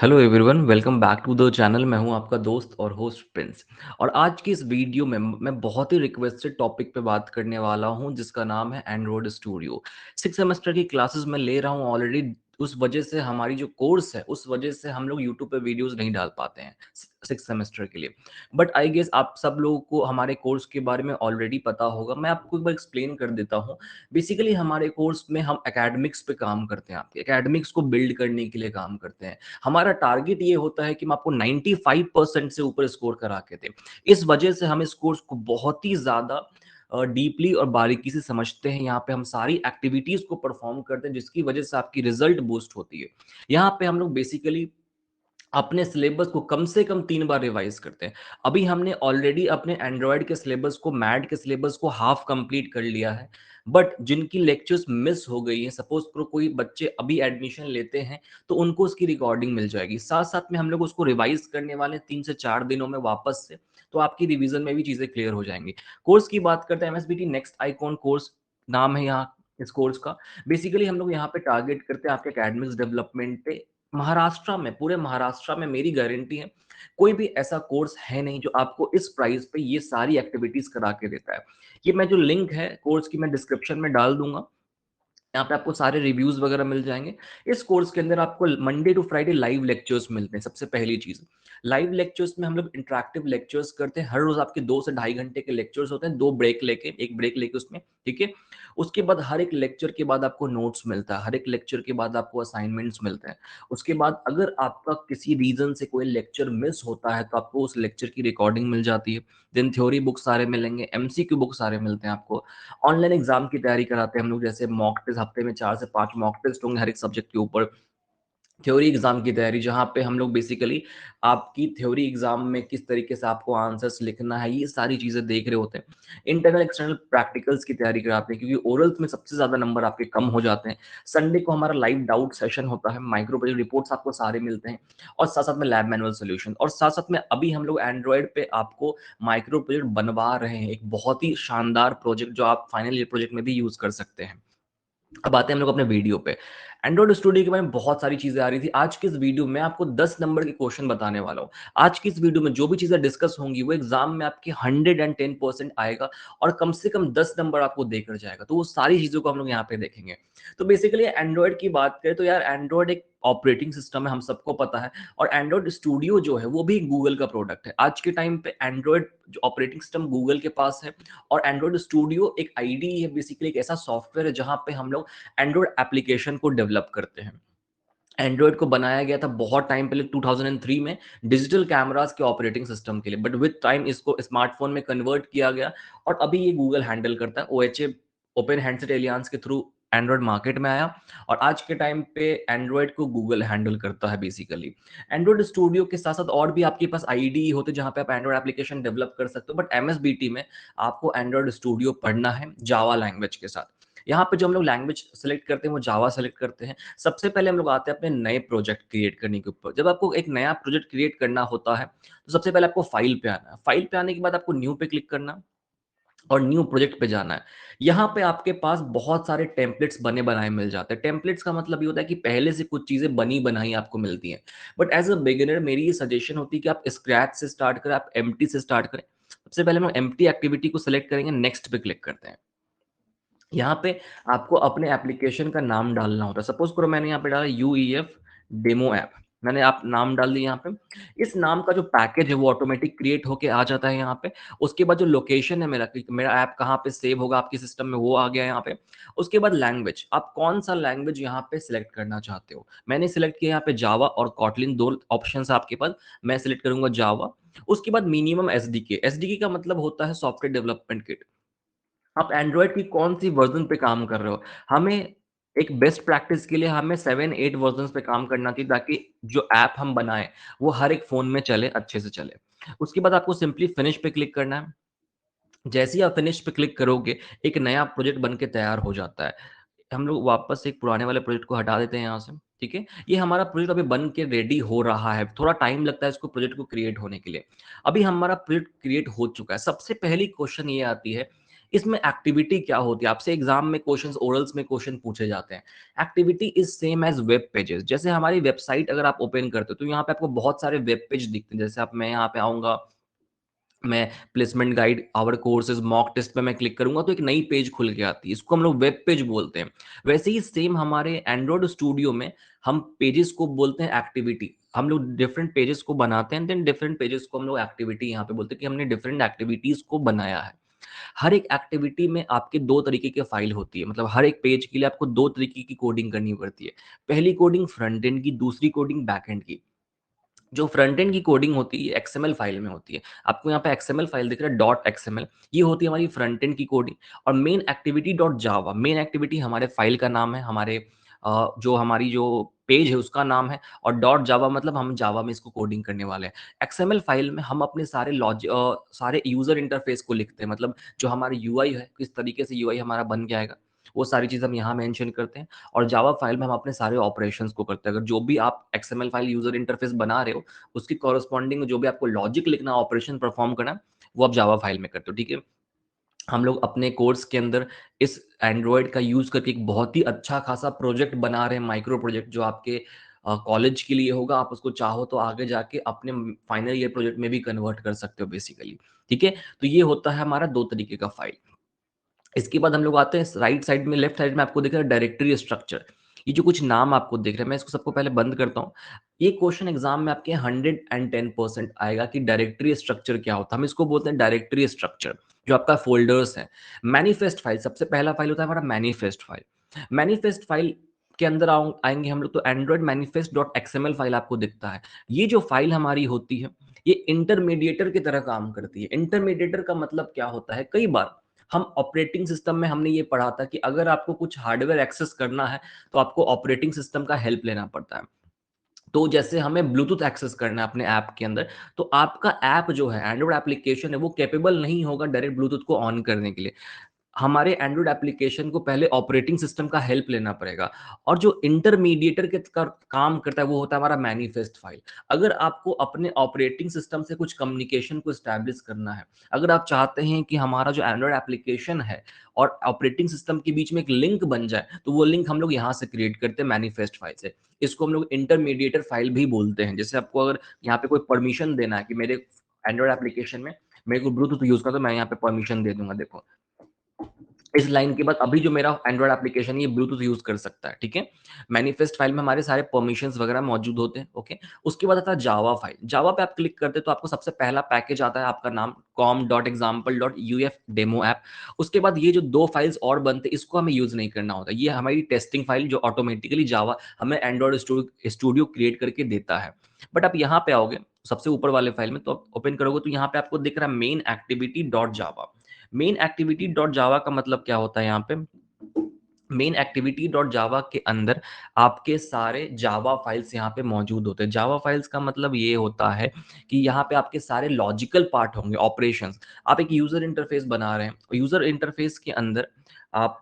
Hello everyone, welcome back to the channel. मैं हूं आपका दोस्त और होस्ट प्रिंस। और आज की इस वीडियो में मैं बहुत ही रिक्वेस्टेड टॉपिक पे बात करने वाला हूं जिसका नाम है एंड्रॉयड स्टूडियो। 6 सेमेस्टर की क्लासेस मैं ले रहा हूं ऑलरेडी। उस वजह से हमारी जो कोर्स है उस वजह से हम लोग यूट्यूब पे वीडियोस नहीं डाल पाते हैं 6 सेमेस्टर के लिए। बट आई गेस आप सब लोगों को हमारे कोर्स के बारे में ऑलरेडी पता होगा। मैं आपको एक बार एक्सप्लेन कर देता हूँ। बेसिकली हमारे कोर्स में हम एकेडमिक्स पे काम करते हैं, आपके एकेडमिक्स को बिल्ड करने के लिए काम करते हैं। हमारा टारगेट ये होता है कि हम आपको 95% से ऊपर स्कोर करा के दें। इस वजह से हम इस कोर्स को बहुत ही ज़्यादा डीपली और बारीकी से समझते हैं। यहाँ पे हम सारी एक्टिविटीज़ को परफॉर्म करते हैं जिसकी वजह से आपकी रिजल्ट बूस्ट होती है। यहाँ पे हम लोग बेसिकली अपने सिलेबस को कम से कम 3 बार रिवाइज करते हैं। अभी हमने ऑलरेडी अपने एंड्रॉयड के सिलेबस को, मैड के सिलेबस को हाफ कंप्लीट कर लिया है। बट जिनकी लेक्चर्स मिस हो गई हैं, सपोज करो कोई बच्चे अभी एडमिशन लेते हैं, तो उनको उसकी रिकॉर्डिंग मिल जाएगी। साथ-साथ में हम लोग उसको रिवाइज करने वाले हैं 3 से 4 दिनों में वापस से, तो आपकी रिवीजन में भी चीज़ें क्लियर हो जाएँगी। कोर्स की बात करते हैं, एमएसबीटी नेक्स्ट आइकॉन कोर्स नाम है यहाँ इस कोर्स का। बेसिकली हम लोग यहाँ पे टारगेट करते हैं आपके एकेडमिक्स डेवलपमेंट पे। महाराष्ट्र में, पूरे महाराष्ट्र में मेरी गारंटी है, कोई भी ऐसा कोर्स है नहीं जो आपको इस प्राइस पे ये सारी एक्टिविटीज़ करा के देता है। ये मैं जो लिंक है कोर्स की मैं डिस्क्रिप्शन में डाल दूँगा। यहाँ पे आपको सारे रिव्यूज़ वगैरह मिल जाएँगे। इस कोर्स के अंदर आपको Monday to Friday live lectures मिलते हैं, सबसे पहली चीज़। लाइव लेक्चर्स में हम लोग इंटरैक्टिव लेक्चर्स करते हैं। हर रोज़ आपके 2 से ढाई घंटे के लेक्चर्स होते हैं, 2 ब्रेक लेके, 1 ब्रेक लेके उसमें, ठीक है? उसके बाद हर एक लेक्चर के बाद आपको नोट्स मिलता है, हर एक लेक्चर के बाद आपको असाइनमेंट्स मिलते हैं। उसके बाद अगर आपका किसी रीज़न से कोई लेक्चर मिस होता है, तो आपको उस लेक्चर की रिकॉर्डिंग मिल जाती है। देन थ्योरी बुक सारे मिलेंगे, एमसीक्यू बुक सारे मिलते हैं आपको। ऑनलाइन एग्जाम की तैयारी कराते हैं हम लोग, जैसे मॉक टेस्ट हफ्ते में 4 से 5 मॉक टेस्ट होंगे हर एक सब्जेक्ट के ऊपर। थ्योरी एग्जाम की तैयारी जहाँ पे हम लोग बेसिकली आपकी थ्योरी एग्जाम में किस तरीके से आपको आंसर्स लिखना है, ये सारी चीज़ें देख रहे होते हैं। इंटरनल एक्सटर्नल प्रैक्टिकल्स की तैयारी कराते हैं क्योंकि ओरल्स में सबसे ज़्यादा नंबर आपके कम हो जाते हैं। संडे को हमारा लाइव डाउट सेशन होता है, माइक्रो प्रोजेक्ट रिपोर्ट्स आपको सारे मिलते हैं और साथ-साथ में लैब मैनुअल सॉल्यूशन। और साथ-साथ में अभी हम लोग एंड्रॉयड पे आपको माइक्रो प्रोजेक्ट बनवा रहे हैं, एक बहुत ही शानदार प्रोजेक्ट जो आप फाइनल ईयर प्रोजेक्ट में भी यूज़ कर सकते हैं। अब आते हैं हम लोग अपने वीडियो पे। एंड्रॉइड स्टूडियो के बारे में बहुत सारी चीज़ें आ रही थी। आज की इस वीडियो में आपको 10 नंबर के क्वेश्चन बताने वाला हूँ। आज की इस वीडियो में जो भी चीज़ें डिस्कस होंगी वो एग्ज़ाम में आपके 110% आएगा और कम से कम 10 नंबर आपको देकर जाएगा। तो वो सारी चीज़ों को हम लोग यहाँ पे देखेंगे। तो बेसिकली एंड्रॉइड की बात करें तो यार एंड्रॉइड एक ऑपरेटिंग सिस्टम है, हम सबको पता है। और एंड्रॉइड स्टूडियो जो है वो भी गूगल का प्रोडक्ट है। आज के टाइम पे एंड्रॉइड जो ऑपरेटिंग सिस्टम गूगल के पास है और एंड्रॉइड स्टूडियो एक आईडी है, बेसिकली एक ऐसा सॉफ्टवेयर है जहाँ पे हम लोग एंड्रॉइड एप्लीकेशन को डेवलप करते हैं। एंड्रॉइड को बनाया गया था बहुत टाइम पहले 2003 में डिजिटल कैमरास के ऑपरेटिंग सिस्टम के लिए, बट विद टाइम इसको स्मार्टफोन में कन्वर्ट किया गया और अभी ये गूगल हैंडल करता है। ओएचए ओपन हैंडसेट एलियांस के थ्रू एंड्रॉइड मार्केट में आया और आज के टाइम पे एंड्रॉइड को गूगल हैंडल करता है बेसिकली। एंड्रॉइड स्टूडियो के साथ साथ और भी आपके पास आईडी होते हैं जहाँ पे आप एंड्रॉइड एप्लीकेशन डेवलप कर सकते हो, बट एमएसबीटी में आपको एंड्रॉइड स्टूडियो पढ़ना है जावा लैंग्वेज के साथ। यहाँ पे जो हम लोग लैंग्वेज सेलेक्ट करते हैं वो जावा सेलेक्ट करते हैं। सबसे पहले हम लोग आते हैं अपने नए प्रोजेक्ट क्रिएट करने के ऊपर। जब आपको एक नया प्रोजेक्ट क्रिएट करना होता है तो सबसे पहले आपको फाइल पे आना है। फाइल पे आने के बाद आपको न्यू पे क्लिक करना है और न्यू प्रोजेक्ट पे जाना है। यहाँ पे आपके पास बहुत सारे टेम्पलेट्स बने बनाए मिल जाते हैं। टेम्पलेट्स का मतलब ये होता है कि पहले से कुछ चीज़ें बनी बनाई आपको मिलती हैं। बट एज अ बिगिनर मेरी ये सजेशन होती है कि आप स्क्रैच से स्टार्ट करें, आप एम्प्टी से स्टार्ट करें। सबसे पहले हम एम्प्टी एक्टिविटी को सिलेक्ट करेंगे, नेक्स्ट पे क्लिक करते हैं। यहाँ पे आपको अपने एप्लीकेशन का नाम डालना होता है। सपोज़ करो मैंने यहाँ पे डाला यूईएफ डेमो ऐप। मैंने आप नाम डाल दिया यहाँ पे। इस नाम का जो पैकेज है वो ऑटोमेटिक क्रिएट होके आ जाता है यहाँ पे। उसके बाद जो लोकेशन है मेरा कि मेरा ऐप कहाँ पे सेव होगा आपके सिस्टम में वो आ गया यहाँ पे। उसके बाद लैंग्वेज, आप कौन-सा लैंग्वेज यहाँ पे सिलेक्ट करना चाहते हो। मैंने सिलेक्ट किया यहाँ पे जावा और कोटलिन 2 ऑप्शंस है आपके पास। मैं सिलेक्ट करूँगा जावा। उसके बाद मिनिमम एसडीके। एसडीके का मतलब होता है सॉफ्टवेयर डेवलपमेंट किट। आप एंड्रॉयड की कौन-सी वर्ज़न पे काम कर रहे हो? हमें एक बेस्ट प्रैक्टिस के लिए हमें 7-8 वर्ज़न्स पे काम करना चाहिए ताकि जो ऐप हम बनाएँ, वो हर एक फ़ोन में चले, अच्छे से चले। उसके बाद आपको सिंपली फिनिश पे क्लिक करना है। जैसे ही आप फिनिश पे क्लिक करोगे, एक नया प्रोजेक्ट बन के तैयार हो जाता है। हम लोग वापस एक पुराने वाले प्रोजेक्ट को हटा देते हैं यहाँ से, ठीक है? ये हमारा प्रोजेक्ट अभी बन के रेडी हो रहा है, थोड़ा टाइम लगता है इसको प्रोजेक्ट को क्रिएट होने के लिए। अभी हमारा प्रोजेक्ट क्रिएट हो चुका है। सबसे पहली क्वेश्चन ये आती है, इसमें एक्टिविटी क्या होती है? आपसे एग्जाम में क्वेश्चंस, ओरल्स में क्वेश्चन पूछे जाते हैं। Activity is same as web pages. जैसे हमारी वेबसाइट अगर आप ओपन करते हो तो यहाँ पे आपको बहुत सारे वेब पेज दिखते हैं। जैसे आप मैं यहाँ पे आऊंगा, मैं placement guide, our courses, mock test पे मैं क्लिक करूंगा तो एक नई पेज खुल के आती है। इसको हम लोग वेब पेज बोलते हैं। वैसे ही सेम हमारे एंड्रॉइड स्टूडियो में हम पेजेस को बोलते हैं एक्टिविटी। हम लोग डिफरेंट पेजेस को बनाते हैं, देन डिफरेंट पेजेस को हम लोग एक्टिविटी यहाँ पे बोलते हैं कि हमने डिफरेंट एक्टिविटीज को बनाया है। हर एक एक्टिविटी में आपके दो तरीके की फाइल होती है, मतलब हर एक पेज के लिए आपको दो तरीके की कोडिंग करनी पड़ती है। पहली कोडिंग फ्रंट एंड की, दूसरी कोडिंग बैक एंड की। जो फ्रंट एंड की कोडिंग होती है एक्सएमएल फाइल में होती है। आपको यहाँ पे एक्सएमएल फाइल दिख रहा है डॉट एक्सएमएल, ये होती है हमारी फ्रंट एंड की कोडिंग। और मेन एक्टिविटी डॉट जावा, मेन एक्टिविटी हमारे फाइल का नाम है, हमारे जो हमारी जो पेज है उसका नाम है। और डॉट जावा मतलब हम जावा में इसको कोडिंग करने वाले हैं। एक्सएमएल फाइल में हम अपने सारे यूजर इंटरफेस को लिखते हैं, मतलब जो हमारा यूआई है, किस तरीके से यूआई हमारा बन के आएगा, वो सारी चीज़ हम यहाँ मेंशन करते हैं। और जावा फाइल में हम अपने सारे ऑपरेशंस को करते हैं। अगर जो भी आप एक्सएमएल फाइल यूजर इंटरफेस बना रहे हो, उसकी कॉरस्पॉन्डिंग जो भी आपको लॉजिक लिखना, ऑपरेशन परफॉर्म करना, वो आप जावा फाइल में करते हो, ठीक है। हम लोग अपने कोर्स के अंदर इस एंड्रॉयड का यूज करके एक बहुत ही अच्छा खासा प्रोजेक्ट बना रहे हैं, माइक्रो प्रोजेक्ट, जो आपके कॉलेज के लिए होगा। आप उसको चाहो तो आगे जाके अपने फाइनल ईयर प्रोजेक्ट में भी कन्वर्ट कर सकते हो बेसिकली, ठीक है। तो ये होता है हमारा दो तरीके का फाइल। इसके बाद हम लोग आते हैं राइट साइड में, लेफ्ट साइड में आपको दिख रहा है डायरेक्टरी स्ट्रक्चर। ये जो कुछ नाम आपको दिख रहे हैं, मैं इसको सबको पहले बंद करता हूँ। ये क्वेश्चन एग्जाम में आपके 110% आएगा कि डायरेक्टरी स्ट्रक्चर क्या होता है। हम इसको बोलते हैं डायरेक्टरी स्ट्रक्चर, जो आपका फोल्डर्स है। मैनिफेस्ट फाइल, सबसे पहला फाइल होता है हमारा मैनिफेस्ट फाइल। मैनिफेस्ट फाइल के अंदर आएंगे हम लोग तो Android manifest dot XML file आपको दिखता है। ये जो फाइल हमारी होती है, ये इंटरमीडिएटर की तरह काम करती है। इंटरमीडिएटर का मतलब क्या होता है, कई बार हम ऑपरेटिंग सिस्टम में हमने ये पढ़ा था कि अगर आपको कुछ हार्डवेयर एक्सेस करना है तो आपको ऑपरेटिंग सिस्टम का हेल्प लेना पड़ता है। तो जैसे हमें ब्लूटूथ एक्सेस करना है अपने ऐप के अंदर, तो आपका ऐप जो है, एंड्रॉइड एप्लीकेशन है, वो कैपेबल नहीं होगा डायरेक्ट ब्लूटूथ को ऑन करने के लिए। हमारे एंड्रॉइड एप्लीकेशन को पहले ऑपरेटिंग सिस्टम का हेल्प लेना पड़ेगा। और जो इंटरमीडिएटर के काम करता है वो होता है हमारा मैनिफेस्ट फाइल। अगर आपको अपने ऑपरेटिंग सिस्टम से कुछ कम्युनिकेशन को स्टैब्लिश करना है, अगर आप चाहते हैं कि हमारा जो एंड्रॉइड एप्लीकेशन है और ऑपरेटिंग सिस्टम के बीच में एक लिंक बन जाए, तो वो लिंक हम लोग यहाँ से क्रिएट करते हैं मैनिफेस्ट फाइल से। इसको हम लोग इंटरमीडिएटर फाइल भी बोलते हैं। जैसे आपको अगर यहाँ पे कोई परमिशन देना है कि मेरे एंड्रॉइड एप्लीकेशन में मेरे को ब्लूटूथ यूज करना, तो मैं यहाँ पे परमिशन दे दूंगा। देखो, इस लाइन के बाद अभी जो मेरा एंड्रॉइड एप्लीकेशन है ये ब्लूटूथ यूज कर सकता है, ठीक है। मैनिफेस्ट फाइल में हमारे सारे परमिशंस वगैरह मौजूद होते हैं, ओके। उसके बाद आता है जावा फाइल। जावा पे आप क्लिक करते हैं तो आपको सबसे पहला पैकेज आता है आपका नाम com.example.uf डेमो ऐप। उसके बाद ये जो दो फाइल्स और बनते हैं, इसको हमें यूज नहीं करना होता। ये हमारी टेस्टिंग फाइल जो ऑटोमेटिकली जावा हमें एंड्रॉइड स्टूडियो क्रिएट करके देता है। बट आप यहाँ पे आओगे सबसे ऊपर वाले फाइल में, तो आप ओपन करोगे तो यहाँ पे आपको दिख रहा है मेन एक्टिविटी डॉट जावा। मेन एक्टिविटी डॉट जावा का मतलब क्या होता है, यहाँ पे मेन एक्टिविटी डॉट जावा के अंदर आपके सारे जावा फाइल्स यहाँ पे मौजूद होते हैं। जावा फाइल्स का मतलब ये होता है कि यहाँ पे आपके सारे लॉजिकल पार्ट होंगे, ऑपरेशंस। आप एक यूजर इंटरफेस बना रहे हैं, यूजर इंटरफेस के अंदर आप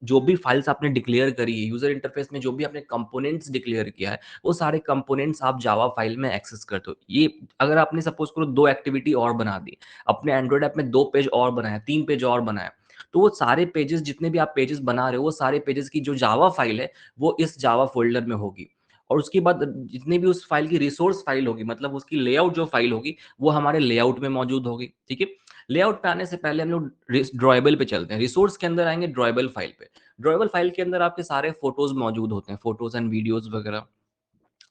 जो भी फाइल्स आपने डिक्लेयर करी है, यूजर इंटरफेस में जो भी आपने कंपोनेंट्स डिक्लेयर किया है, वो सारे कंपोनेंट्स आप जावा फाइल में एक्सेस करते हो। ये अगर आपने सपोज करो दो एक्टिविटी और बना दी, अपने एंड्रॉइड ऐप में दो पेज और बनाए, तीन पेज और बनाए, तो वो सारे पेजेस, जितने भी आप पेजेस बना रहे हो, वो सारे पेजेस की जो जावा फाइल है वो इस जावा फोल्डर में होगी। और उसके बाद जितनी भी उस फाइल की रिसोर्स फाइल होगी, मतलब उसकी लेआउट जो फाइल होगी, वो हमारे लेआउट में मौजूद होगी, ठीक है। लेआउट पे आने से पहले हम लोग ड्रॉयबल पे चलते हैं। रिसोर्स के अंदर आएंगे ड्रॉयबल फाइल पे। ड्रॉयबल फाइल के अंदर आपके सारे फोटोज मौजूद होते हैं, फोटोज एंड वीडियोज वगैरह।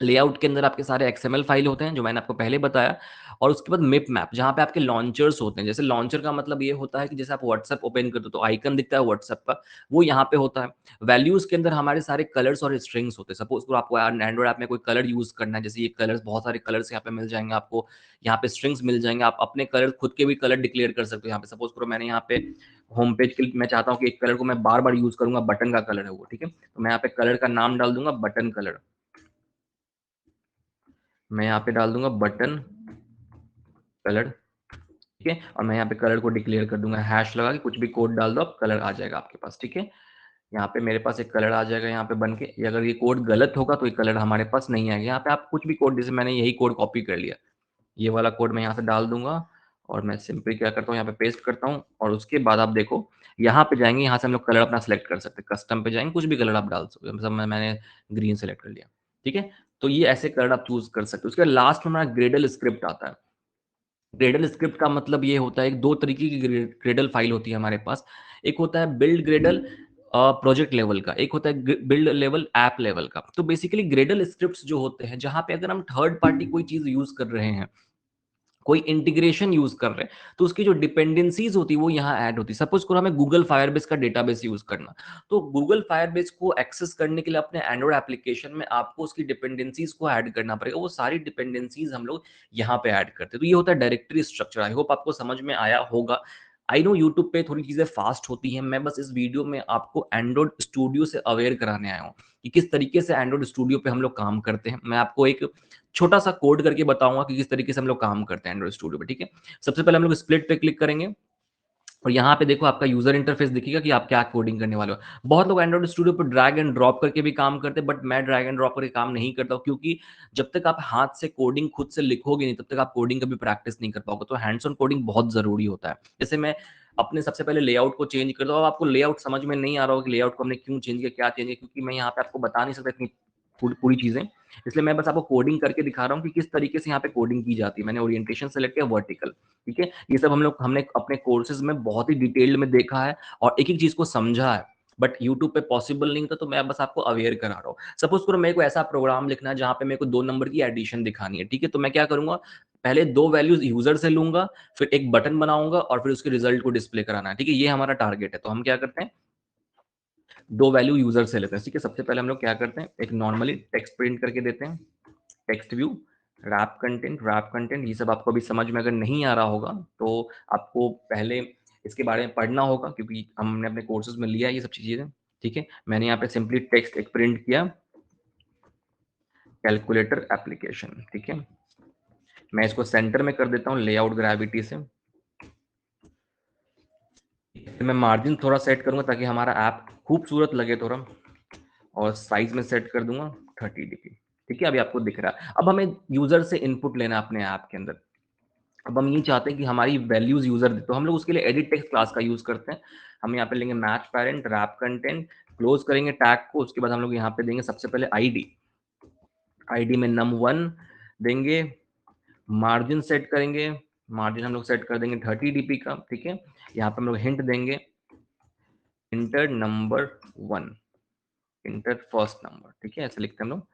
लेआउट के अंदर आपके सारे एक्सएमएल फाइल होते हैं जो मैंने आपको पहले बताया। और उसके बाद मिप मैप, जहाँ पे आपके लॉन्चर्स होते हैं। जैसे लॉन्चर का मतलब ये होता है कि जैसे आप व्हाट्सएप ओपन करते हो तो आइकन दिखता है व्हाट्सएप का, वो यहाँ पे होता है। वैल्यूज के अंदर हमारे सारे कलर्स और स्ट्रिंग्स होते हैं। सपोज करो आपको एंड्रॉइड ऐप में कोई कलर यूज करना है, जैसे ये कलर्स, बहुत सारे कलर्स यहाँ पे मिल जाएंगे आपको। यहाँ पे स्ट्रिंग्स मिल जाएंगे, आप अपने कलर खुद के भी कलर डिक्लेयर कर सकते हो। यहाँ पे सपोज करो मैंने यहाँ पे होम पेज के लिए मैं चाहता हूँ कि एक कलर को मैं बार बार यूज करूंगा, बटन का कलर है वो, ठीक है। तो मैं यहाँ पे कलर का नाम डाल दूंगा बटन कलर। मैं यहाँ पे डाल दूंगा बटन कलर, ठीक है। और मैं यहाँ पे कलर को डिक्लेयर कर दूंगा, हैश लगा के कुछ भी कोड डाल दो, आप कलर आ जाएगा आपके पास, ठीक है। यहाँ पे मेरे पास एक कलर आ जाएगा यहाँ पे बन के। अगर ये कोड गलत होगा तो ये कलर हमारे पास नहीं आएगा। यहाँ पे आप कुछ भी कोड, जैसे मैंने यही कोड कॉपी कर लिया, ये वाला कोड मैं यहाँ से डाल दूंगा और मैं सिंपली क्या करता हूँ, यहाँ पे पेस्ट करता हूँ। और उसके बाद आप देखो यहाँ पे जाएँगे, यहाँ से हम लोग कलर अपना सेलेक्ट कर सकते हैं। कस्टम पे जाएँगे, कुछ भी कलर आप डाल सकते हो। मतलब मैंने ग्रीन सेलेक्ट कर लिया, ठीक है? तो ये ऐसे कलर आप चूज़ कर सकते हो। उसके बाद लास्ट में हमारा ग्रेडल स्क्रिप्ट आता है। ग्रेडल स्क्रिप्ट का मतलब ये होता है, 2 तरीके की ग्रेडल फाइल होती है हमारे पास। एक होता है बिल्ड ग्रेडल प्रोजेक्ट लेवल का, एक होता है बिल्ड लेवल, ऐप लेवल का। तो बेसिकली ग्रेडल स्क्रिप्ट्स जो होते हैं, जहाँ पे अगर हम थर्ड पार्टी कोई चीज़ यूज़ कर रहे हैं, कोई इंटीग्रेशन यूज़ कर रहे हैं, तो उसकी जो डिपेंडेंसीज़ होती है, वो यहाँ ऐड होती है। सपोज़ करो हमें गूगल फायरबेस का डेटाबेस यूज़ करना, तो गूगल फायरबेस को एक्सेस करने के लिए अपने एंड्रॉइड एप्लीकेशन में आपको उसकी डिपेंडेंसीज़ को ऐड करना पड़ेगा। वो सारी डिपेंडेंसीज़ हम लोग यहाँ पे ऐड करते हैं। तो ये होता है डायरेक्टरी स्ट्रक्चर। आई होप आपको समझ में आया होगा। आई नो यूट्यूब पे थोड़ी चीज़ें फ़ास्ट होती हैं। मैं बस इस वीडियो में आपको एंड्रॉइड स्टूडियो से अवेयर कराने आया हूँ कि किस तरीके से एंड्रॉइड स्टूडियो पे हम लोग काम करते हैं। मैं आपको एक छोटा-सा कोड करके बताऊँगा कि किस तरीके से हम लोग काम करते हैं एंड्रॉइड स्टूडियो पे, ठीक है? सबसे पहले हम लोग स्प्लिट पे क्लिक करेंगे और यहाँ पे देखो आपका यूज़र इंटरफेस दिखेगा कि आप क्या कोडिंग करने वाले हो। बहुत लोग एंड्रॉइड स्टूडियो पे ड्रैग एंड ड्रॉप करके भी काम करते हैं, बट मैं ड्रैग एंड ड्रॉप करके काम नहीं करता हूँ, क्योंकि जब तक आप हाथ से कोडिंग खुद से लिखोगे नहीं, तब तक आप कोडिंग कभी प्रैक्टिस नहीं कर पाओगे। तो हैंड्स ऑन कोडिंग बहुत ज़रूरी होता है। जैसे मैं अपने सबसे पहले लेआउट को चेंज करता हूँ। अब आपको लेआउट समझ में नहीं आ रहा होगा कि लेआउट को हमने क्यों चेंज किया, क्या चेंज किया, क्योंकि मैं यहाँ पे आपको बता नहीं सकता इतनी पूरी चीज़ें। इसलिए मैं बस आपको कोडिंग करके दिखा रहा हूँ कि किस तरीके से यहाँ पे कोडिंग की जाती है। मैंने ओरिएंटेशन सेलेक्ट किया वर्टिकल, ठीक है? ये सब हमने अपने कोर्सेज़ में बहुत ही डिटेल्ड में देखा है और एक-एक चीज़ को समझा है। बट यूट्यूब पे पॉसिबल नहीं था, तो मैं बस आपको अवेयर करा रहा हूँ। सपोज़ करो मेरे को ऐसा प्रोग्राम लिखना है जहाँ पे मेरे को 2 नंबर की एडिशन दिखानी है, ठीक है? तो मैं क्या करूँगा, पहले 2 वैल्यूज़ यूज़र से लूँगा, फिर एक बटन बनाऊँगा और फिर उसके रिज़ल्ट को डिस्प्ले कराना है, ठीक है? ये हमारा टारगेट है। तो हम क्या करते हैं, 2 वैल्यू यूज़र से लेते हैं, ठीक है? सबसे पहले हम लोग क्या करते हैं, एक नॉर्मली टेक्स्ट प्रिंट करके देते हैं। टेक्स्ट व्यू, रैप कंटेंट, ये सब आपको अभी समझ में अगर नहीं आ रहा होगा, तो आपको पहले इसके बारे में पढ़ना होगा, क्योंकि हमने अपने कोर्सेज़ में लिया है ये सब चीज़ें, ठीक है? मैंने यहाँ पे सिंपली टेक्स्ट एक प्रिंट किया, कैलकुलेटर एप्लीकेशन, ठीक है? मैं इसको सेंटर में कर देता हूँ लेआउट ग्रेविटी से। फिर मैं मार्जिन थोड़ा सेट करूँगा ताकि हमारा ऐप खूबसूरत लगे थोड़ा, और साइज़ में सेट कर दूँगा 30 डीपी, ठीक है? अभी आपको दिख रहा है। अब हमें यूज़र से इनपुट लेना है अपने ऐप के अंदर। अब हम ये चाहते हैं कि हमारी वैल्यूज़ यूज़र दे, तो हम लोग उसके लिए एडिट टेक्स्ट क्लास का यूज़ करते हैं। हम यहाँ पे लेंगे match parent, wrap content, close करेंगे टैग को, उसके बाद हम लोग यहाँ पे देंगे सबसे पहले आईडी। आईडी में num1 देंगे, मार्जिन सेट करेंगे, मार्जिन हम लोग सेट कर देंगे 30 डीपी का, ठीक है? यहाँ पे हम लोग हिंट देंगे, enter number 1, enter first number, ठीक है? ऐसे लिखते हैं हम लोग,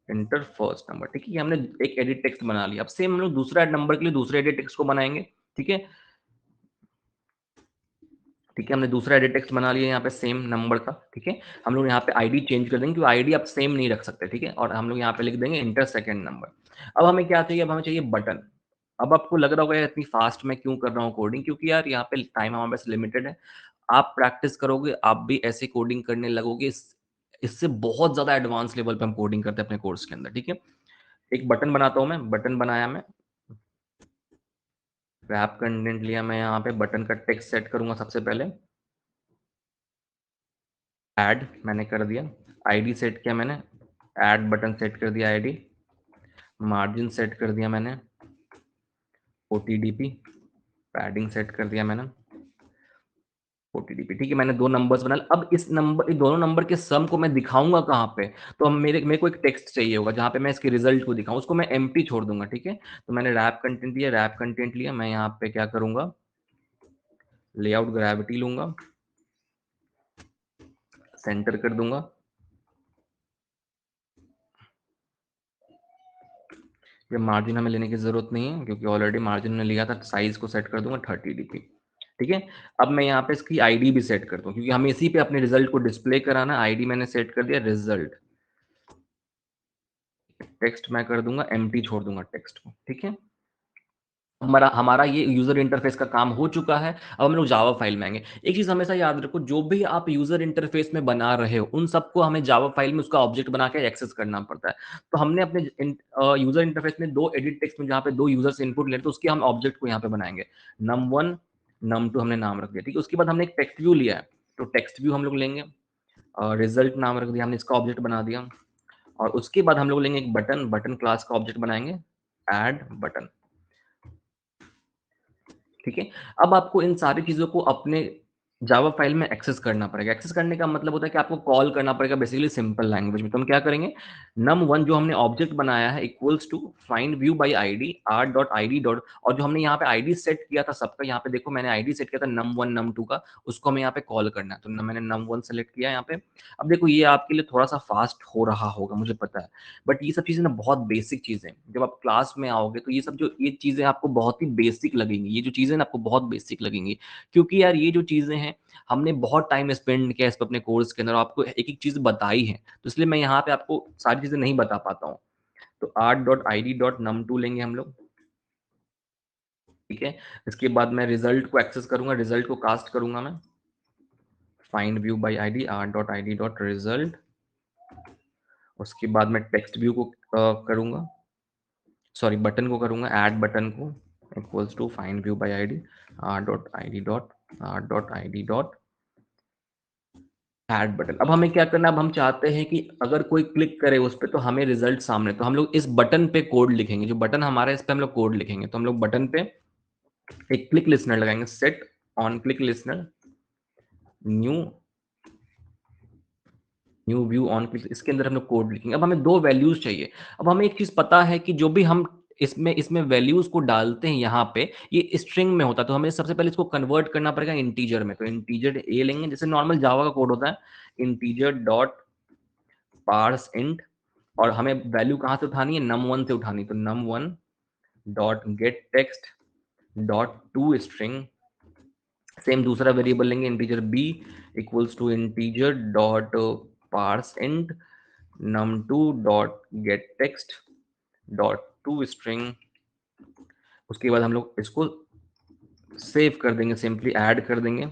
एंटर फर्स्ट नंबर, ठीक है? ये हमने एक एडिट टेक्स्ट बना लिया। अब सेम हम लोग दूसरा नंबर के लिए दूसरे एडिट टेक्स्ट को बनाएँगे, ठीक है? ठीक है, हमने दूसरा एडिट टेक्स्ट बना लिया यहाँ पे सेम नंबर का, ठीक है? हम लोग यहाँ पे आईडी चेंज कर देंगे, क्योंकि आईडी आप सेम नहीं रख सकते, ठीक है? और हम लोग यहाँ पे लिख देंगे एंटर सेकंड नंबर। अब हमें क्या चाहिए? अब हमें चाहिए बटन। अब आपको लग रहा होगा यार इतनी फास्ट मैं क्यों कर रहा हूँ कोडिंग? क्योंकि यार यहाँ पे टाइम हमारे पास लिमिटेड है। आप प्रैक्टिस करोगे, आप भी ऐसे कोडिंग करने लगोगे, इससे बहुत ज़्यादा एडवांस लेवल पे हम कोडिंग करते हैं अपने कोर्स के अंदर, ठीक है? एक बटन बनाता हूँ मैं, बटन बनाया मैं, रैप कंटेंट लिया मैं, यहाँ पे बटन का टेक्स्ट सेट करूँगा सबसे पहले। ऐड मैंने कर दिया, आईडी सेट किया मैंने, ऐड बटन सेट कर दिया आईडी, मार्जिन सेट कर दिया मैंने, ओटीडीपी, पैडिंग सेट कर दिया मैंने, ओटीडीपी, ठीक है? मैंने 2 नंबर्स बना लिए। अब इस नंबर इन दोनों नंबर के सम को मैं दिखाऊँगा कहाँ पे? तो हम मेरे को एक टेक्स्ट चाहिए होगा जहाँ पे मैं इसके रिज़ल्ट को दिखाऊँ, उसको मैं एम्प्टी छोड़ दूँगा, ठीक है? तो मैंने रैप कंटेंट दिया, रैप कंटेंट लिया, मैं यहाँ पे क्या करूँगा, लेआउट ग्रेविटी लूँगा, सेंटर कर दूँगा। ये मार्जिन हमें लेने की ज़रूरत नहीं है, क्योंकि ऑलरेडी मार्जिन हमने लिया था, साइज़ को सेट कर दूँगा 30 डीपी, ठीक है? अब मैं यहाँ पे इसकी आईडी भी सेट कर दूँ, क्योंकि हमें इसी पे अपने रिज़ल्ट को डिस्प्ले कराना है। आईडी मैंने सेट कर दिया रिज़ल्ट, टेक्स्ट मैं कर दूँगा एम्प्टी, छोड़ दूँगा टेक्स्ट को, ठीक है? हमारा हमारा ये यूज़र इंटरफ़ेस का काम हो चुका है, अब हम लोग जावा फ़ाइल में आएँगे। एक चीज़ हमेशा याद रखो, जो भी आप यूज़र इंटरफ़ेस में बना रहे हो, उन सबको हमें जावा फ़ाइल में उसका ऑब्जेक्ट बना के एक्सेस करना पड़ता है। तो हमने अपने यूज़र इंटरफ़ेस में 2 एडिट टेक्स्ट में जहाँ पे 2 यूज़र से इनपुट ले रहे, तो उसके हम ऑब्जेक्ट को यहाँ पे बनाएँगे। num1, num2 हमने नाम रख दिया, ठीक है? उसके बाद हमने एक टेक्स्ट व्यू लिया है, तो टेक्स्ट व्यू हम लोग लेंगे, रिज़ल्ट नाम रख दिया, हमने इसका ऑब्जेक्ट बना दिया, और उसके बाद हम लोग लेंगे एक बटन, बटन क्लास का ऑब्जेक्ट बनाएँगे, ऐड बटन। ठीक है? अब आपको इन सारी चीज़ों को अपने जावा फाइल में एक्सेस करना पड़ेगा। एक्सेस करने का मतलब होता है कि आपको कॉल करना पड़ेगा बेसिकली सिंपल लैंग्वेज में। तो हम क्या करेंगे, num1 जो हमने ऑब्जेक्ट बनाया है equals to find view by ID r.id dot, और जो हमने यहाँ पे आईडी सेट किया था सबका, यहाँ पे देखो मैंने आईडी सेट किया था num1 num2 का, उसको हमें यहाँ पे कॉल करना है। तो मैंने num1 सेलेक्ट किया यहाँ पे। अब देखो ये आपके लिए थोड़ा सा फास्ट हो रहा होगा मुझे पता है, बट ये सब चीजें ना बहुत बेसिक चीजें हैं। जब आप क्लास में आओगे तो ये सब जो ये चीजें आपको बहुत ही बेसिक लगेंगी, ये जो चीजें ना आपको बहुत बेसिक लगेंगी, क्योंकि यार ये जो चीजें हैं हमने बहुत टाइम स्पेंड किया इस पे अपने कोर्स के अंदर, आपको एक-एक चीज़ बताई है। तो इसलिए मैं यहाँ पे आपको सारी चीज़ें नहीं बता पाता हूँ। तो art.id.num2 लेंगे हम लोग, ठीक है? इसके बाद मैं रिज़ल्ट को एक्सेस करूँगा, रिज़ल्ट को कास्ट करूँगा मैं। Find view by ID r.id.result, उसके बाद मैं टेक्स्ट व्यू को करूँगा, सॉरी बटन को करूँगा, ऐड बटन को equals to find view by ID r.id.r.id. Add button. अब हमें क्या करना है, अब हम चाहते हैं कि अगर कोई क्लिक करे उस पे तो हमें रिजल्ट सामने, तो हम लोग इस बटन पे कोड लिखेंगे, जो बटन हमारा है इस पे हम लोग कोड लिखेंगे। तो हम लोग बटन पे एक क्लिक लिसनर लगाएंगे, set on click listener, new new view on click, इसके अंदर हम लोग कोड लिखेंगे। अब हमें दो वैल्यूज चाहिए। अब हमें एक चीज पता है कि जो भी हम इसमें इसमें वैल्यूज को डालते हैं यहाँ पे, ये स्ट्रिंग में होता है, तो हमें सबसे पहले इसको कन्वर्ट करना पड़ेगा इंटीजर में। तो इंटीजर ए लेंगे, जैसे नॉर्मल जावा का कोड होता है, इंटीजर डॉट पार्स इंट, और हमें वैल्यू कहाँ से उठानी है, num1 से उठानी। तो num1 dot get text dot to string, same दूसरा वेरिएबल लेंगे integer b equals to integer dot parse int num2 dot get text dot to string. उसके बाद हम लोग इसको सेव कर देंगे, सिंपली ऐड कर देंगे,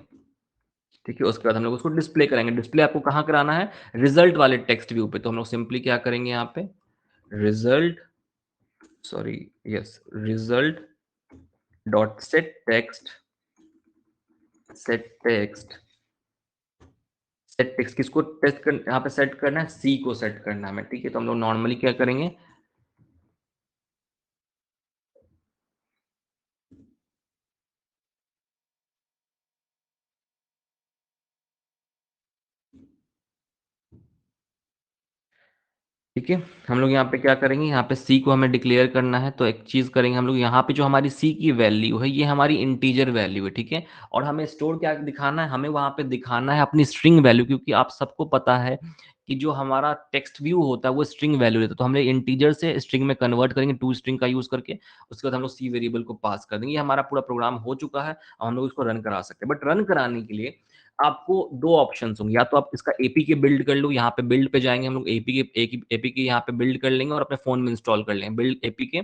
ठीक है। उसके बाद हम लोग उसको डिस्प्ले करेंगे। डिस्प्ले आपको कहाँ कराना है, रिजल्ट वाले टेक्स्ट व्यू पे। तो हम लोग सिंपली क्या करेंगे यहाँ पे, result, sorry, yes, result dot set text set text, किसको टेस्ट कर, यहाँ पे सेट करना है, सी को सेट करना है हमें, ठीक है। तो हम लोग नॉर्मली क्या करेंगे, ठीक है। हम लोग यहाँ पे क्या करेंगे, यहाँ पे सी को हमें डिक्लेयर करना है। तो एक चीज़ करेंगे हम लोग, यहाँ पे जो हमारी सी की वैल्यू है ये हमारी इंटीजर वैल्यू है, ठीक है। और हमें स्टोर क्या दिखाना है, हमें वहाँ पे दिखाना है अपनी स्ट्रिंग वैल्यू, क्योंकि आप सबको पता है कि जो हमारा टेक्स्ट व्यू होता है वो स्ट्रिंग वैल्यू लेता है। तो हम लोग इंटीजर से स्ट्रिंग में कन्वर्ट करेंगे, टू स्ट्रिंग का यूज़ करके। उसके बाद हम लोग सी वेरिएबल को पास कर देंगे। ये हमारा पूरा प्रोग्राम हो चुका है, और हम लोग इसको रन करा सकते हैं। बट रन कराने के लिए आपको दो ऑप्शंस होंगे, या तो आप इसका एपीके बिल्ड कर लो, यहाँ पे बिल्ड पे जाएंगे हम लोग, एपीके यहाँ पे बिल्ड कर लेंगे और अपने फोन में इंस्टॉल कर लेंगे। बिल्ड एपीके,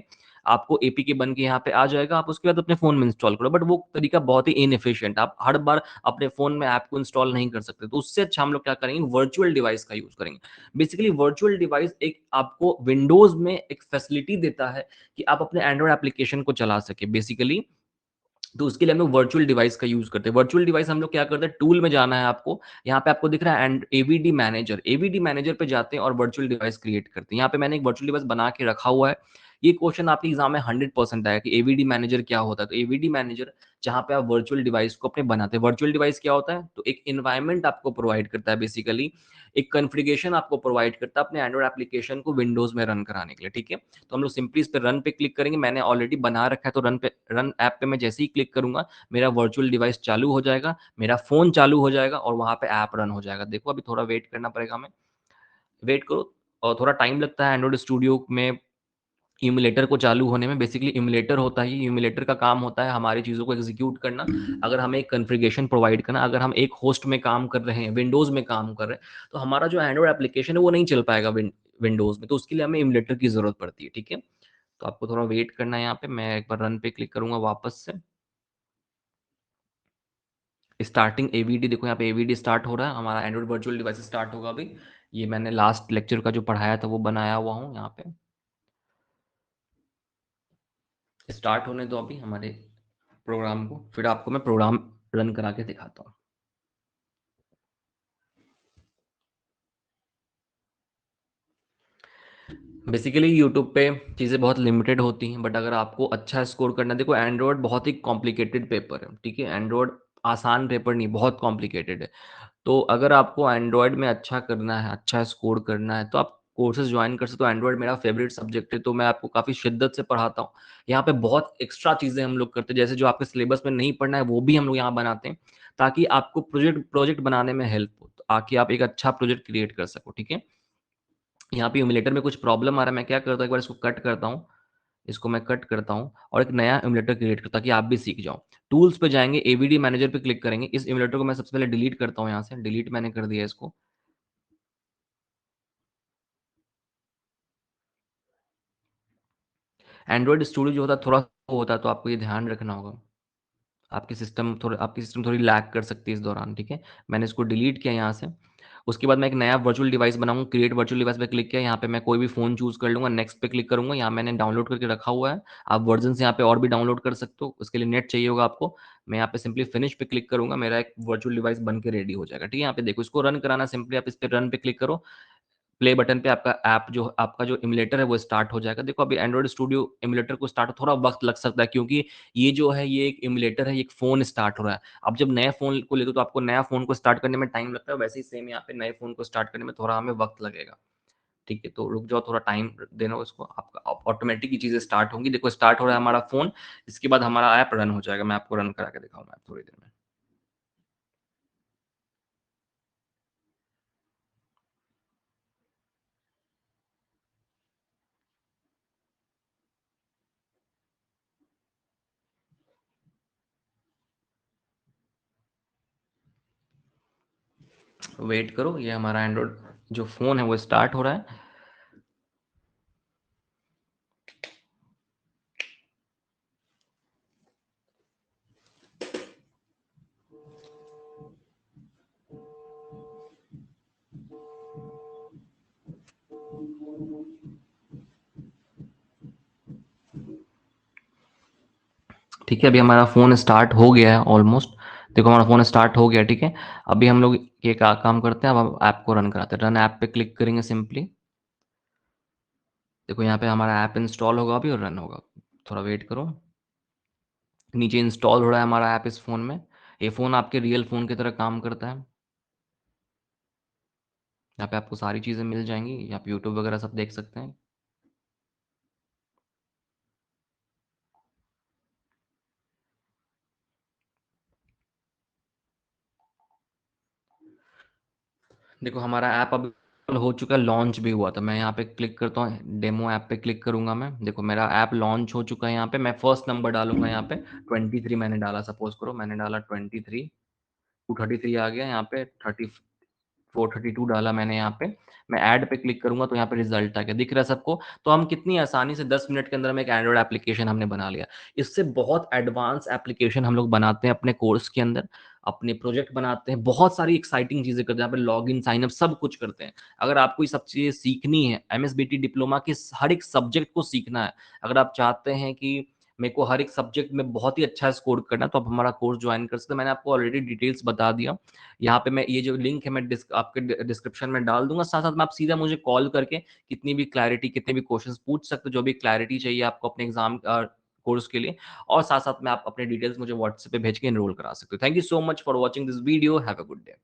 आपको एपीके बन के यहाँ पे आ जाएगा, आप उसके बाद अपने फोन में इंस्टॉल करो। बट वो तरीका बहुत ही इनएफिशिएंट, आप हर बार अपने फोन में ऐप को इंस्टॉल नहीं कर सकते। तो उससे अच्छा हम लोग क्या करेंगे, वर्चुअल डिवाइस का यूज करेंगे। बेसिकली वर्चुअल डिवाइस एक आपको विंडोज में एक फैसिलिटी देता है कि आप अपने एंड्रॉइड एप्लीकेशन को चला सके बेसिकली। तो उसके लिए हम लोग वर्चुअल डिवाइस का यूज करते हैं। वर्चुअल डिवाइस हम लोग क्या करते हैं, टूल में जाना है आपको, यहाँ पे आपको दिख रहा है and AVD manager, AVD manager पे जाते हैं और वर्चुअल डिवाइस क्रिएट करते हैं। यहाँ पे मैंने एक वर्चुअल डिवाइस बना के रखा हुआ है। ये क्वेश्चन आपके एग्जाम में 100% आया कि एवीडी मैनेजर क्या होता है। तो एवीडी मैनेजर जहाँ पे आप वर्चुअल डिवाइस को अपने बनाते हैं। वर्चुअल डिवाइस क्या होता है, तो एक इन्वायरमेंट आपको प्रोवाइड करता है, बेसिकली एक कॉन्फ़िगरेशन आपको प्रोवाइड करता है अपने एंड्रॉइड एप्लीकेशन को विंडोज में रन कराने के लिए, ठीक है। तो हम लोग सिंपली इस पे रन पे क्लिक करेंगे, मैंने ऑलरेडी बना रखा है। तो रन ऐप पे मैं जैसे ही क्लिक करूंगा, मेरा वर्चुअल डिवाइस चालू हो जाएगा, मेरा फ़ोन चालू हो जाएगा और वहाँ पे ऐप रन हो जाएगा। देखो अभी थोड़ा वेट करना पड़ेगा हमें, वेट करो। और थोड़ा टाइम लगता है एंड्रॉइड स्टूडियो में इम्यूलेटर को चालू होने में। बेसिकली इम्यूलेटर होता है, इम्यूलेटर का काम होता है हमारी चीज़ों को एग्जीक्यूट करना, अगर हमें एक कॉन्फ़िगरेशन प्रोवाइड करना। अगर हम एक होस्ट में काम कर रहे हैं, विंडोज़ में काम कर रहे हैं, तो हमारा जो एंड्रॉइड एप्लीकेशन है वो नहीं चल पाएगा विंडोज़ में। तो उसके लिए हमें इम्यूलेटर की ज़रूरत पड़ती है, ठीक है। तो आपको थोड़ा वेट करना है यहाँ पे, मैं एक बार रन पे क्लिक करूँगा वापस से। स्टार्टिंग एवीडी, देखो यहाँ पे एवीडी स्टार्ट हो रहा है, हमारा एंड्रॉइड वर्चुअल डिवाइस स्टार्ट होगा अभी। ये मैंने लास्ट लेक्चर का जो पढ़ाया था वो बनाया हुआ हूँ यहाँ पे। स्टार्ट होने दो अभी हमारे प्रोग्राम को, फिर आपको मैं प्रोग्राम रन करा के दिखाता हूँ। बेसिकली यूट्यूब पे चीज़ें बहुत लिमिटेड होती हैं, बट अगर आपको अच्छा स्कोर करना है, देखो एंड्रॉयड बहुत ही कॉम्प्लिकेटेड पेपर है, ठीक है। एंड्रॉयड आसान पेपर नहीं, बहुत कॉम्प्लिकेटेड है। तो अगर आपको एंड्रॉयड में अच्छा करना है, अच्छा स्कोर करना है, तो आप कोर्सेज़ जॉइन कर सकते हो। एंड्रॉयड मेरा फ़ेवरेट सब्जेक्ट है, तो मैं आपको काफ़ी शिद्दत से पढ़ाता हूँ। यहाँ पे बहुत एक्स्ट्रा चीज़ें हम लोग करते हैं, जैसे जो आपके सिलेबस में नहीं पढ़ना है, वो भी हम लोग यहाँ बनाते हैं, ताकि आपको प्रोजेक्ट प्रोजेक्ट बनाने में हेल्प हो, ताकि आप एक अच्छा प्रोजेक्ट क्रिएट कर सको, ठीक है? यहाँ पे इम्यूलेटर में कुछ प्रॉब्लम आ रहा है, मैं क्या करता हूँ, एक बार इसको कट करता हूँ, इसको मैं कट करता हूँ और एक नया इम्यूलेटर क्रिएट करता हूँ, ताकि आप भी सीख जाओ। टूल्स पे जाएँगे, एवीडी मैनेजर पे क्लिक करेंगे, इस इम्यूलेटर को मैं सबसे पहले डिलीट करता हूँ यहाँ से, डिलीट मैंने कर दिया इसको। एंड्रॉइड स्टूडियो जो होता है थोड़ा स्लो होता है, तो आपको ये ध्यान रखना होगा। आपकी सिस्टम थोड़ी लैग कर सकती है इस दौरान, ठीक है? मैंने इसको डिलीट किया यहाँ से। उसके बाद मैं एक नया वर्चुअल डिवाइस बनाऊँगा, क्रिएट वर्चुअल डिवाइस पे क्लिक किया, यहाँ पे मैं कोई भी फ़ोन चूज़ कर लूँगा, नेक्स्ट पे क्लिक करूँगा, यहाँ मैंने डाउनलोड करके रखा हुआ है। आप वर्ज़न्स यहाँ पे और भी डाउनलोड कर सकते हो, उसके लिए नेट चाहिए होगा आपको। मैं यहाँ पे सिंपली फिनिश पे क्लिक करूँगा, मेरा एक वर्चुअल डिवाइस बन के रेडी हो जाएगा, ठीक है? यहाँ पे देखो, इसको रन कराना सिंपली आप इस पे रन पे क्लिक करो, प्ले बटन पे आपका ऐप जो आपका जो एमुलेटर है वो स्टार्ट हो जाएगा। देखो अभी एंड्रॉइड स्टूडियो एमुलेटर को स्टार्ट थोड़ा वक़्त लग सकता है, क्योंकि ये जो है ये एक एमुलेटर है, ये एक फ़ोन स्टार्ट हो रहा है। अब जब नए फ़ोन को लेते हो तो आपको नया फ़ोन को स्टार्ट करने में टाइम लगता है, वैसे ही सेम यहाँ पे नए फ़ोन को स्टार्ट करने में थोड़ा हमें वक़्त लगेगा। ठीक है? तो रुक जाओ, थोड़ा टाइम देना उसको, आपका ऑटोमेटिक ये चीज़ें स्टार्ट होंगी। देखो स्टार्ट हो रहा है हमारा फ़ोन, इसके बाद हमारा ऐप रन हो जाएगा। मैं आपको रन करा के दिखाऊँगा थोड़ी देर में। वेट करो, ये हमारा एंड्रॉइड जो फ़ोन है वो स्टार्ट हो रहा है। ठीक है, अभी हमारा फ़ोन स्टार्ट हो गया है ऑलमोस्ट। देखो हमारा फ़ोन स्टार्ट हो गया, ठीक है? अभी हम लोग ये का काम करते हैं, अब हम ऐप को रन कराते हैं। रन ऐप पे क्लिक करेंगे सिंपली। देखो यहाँ पे हमारा ऐप इंस्टॉल होगा अभी और रन होगा। थोड़ा वेट करो। नीचे इंस्टॉल हो रहा है हमारा ऐप इस फ़ोन में। ये फ़ोन आपके रियल फ़ोन की तरह काम करता है। यहाँ पे आपको सारी चीज़ें मिल जाएँगी। यहाँ पे यूट्यूब वगैरह सब देख सकते हैं। देखो हमारा ऐप अब हो चुका है, लॉन्च भी हुआ था। मैं यहाँ पे क्लिक करता हूँ, डेमो ऐप पे क्लिक करूँगा मैं। देखो मेरा ऐप लॉन्च हो चुका है यहाँ पे। मैं फर्स्ट नंबर डालूँगा यहाँ पे, 23 मैंने डाला, सपोज़ करो मैंने डाला 23, 233 आ गया यहाँ पे, 432 डाला मैंने यहाँ पे। मैं ऐड पे क्लिक करूँगा तो यहाँ पे रिज़ल्ट आ गया। दिख रहा है सबको? तो हम कितनी आसानी से 10 मिनट के अंदर में एक एंड्रॉइड एप्लीकेशन हमने बना लिया। इससे बहुत एडवांस एप्लीकेशन हम लोग बनाते हैं अपने कोर्स के अंदर, अपने प्रोजेक्ट बनाते हैं, बहुत सारी एक्साइटिंग चीज़ें करते हैं। यहाँ पे लॉगिन, साइन अप सब कुछ करते हैं। अगर आपको ये सब चीज़ें सीखनी है, एमएसबीटी डिप्लोमा के हर एक सब्जेक्ट को सीखना है, अगर आप चाहते हैं कि मेरे को हर एक सब्जेक्ट में बहुत ही अच्छा स्कोर करना है, तो आप हमारा कोर्स जॉइन कर सकते हैं। मैंने आपको ऑलरेडी डिटेल्स बता दिया। यहाँ पे मैं ये जो लिंक है मैं आपके डिस्क्रिप्शन में डाल दूँगा। साथ-साथ में आप सीधा मुझे कॉल करके कितनी भी क्लैरिटी, कितने भी क्वेश्चंस पूछ सकते हो, जो भी क्लैरिटी चाहिए आपको अपने एग्ज़ाम कोर्स के लिए, और साथ-साथ में आप अपने डिटेल्स मुझे व्हाट्सएप पे भेज के एनरोल करा सकते हो। Thank you so much for watching this video. Have a good day.